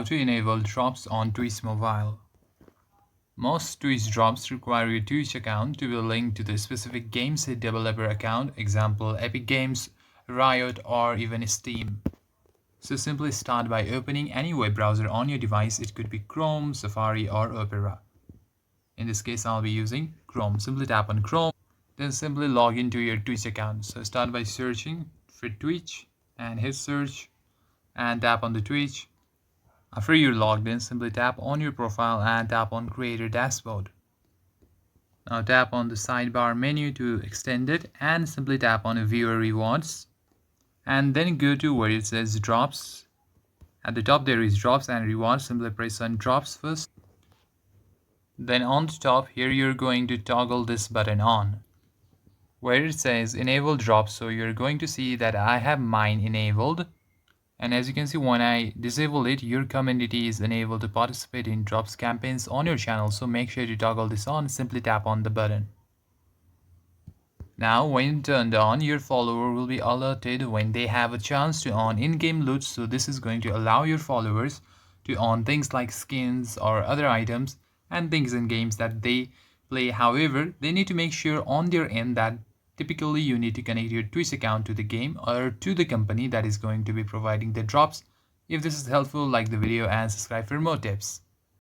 How to enable drops on Twitch mobile. Most Twitch drops require your Twitch account to be linked to the specific game's developer account, example Epic Games, Riot, or even Steam. So simply start by opening any web browser on your device. It could be Chrome, Safari, or Opera. In this case, I'll be using Chrome. Simply tap on Chrome, then simply log into your Twitch account. So start by searching for Twitch and hit search and tap on the Twitch. After you're logged in, simply tap on your profile and tap on Creator Dashboard. Now tap on the sidebar menu to extend it and simply tap on Viewer Rewards. And then go to where it says Drops. At the top there is Drops and Rewards. Simply press on Drops first. Then on the top here you're going to toggle this button on where it says Enable Drops. So you're going to see that I have mine enabled. And as you can see, when I disable it, your community is enabled to participate in drops campaigns on your channel. So make sure to toggle this on. Simply tap on the button. Now when turned on, your follower will be alerted when they have a chance to earn in-game loot. So this is going to allow your followers to earn things like skins or other items and things in games that they play. However, they need to make sure on their end that typically you need to connect your Twitch account to the game or to the company that is going to be providing the drops. If this is helpful, like the video and subscribe for more tips.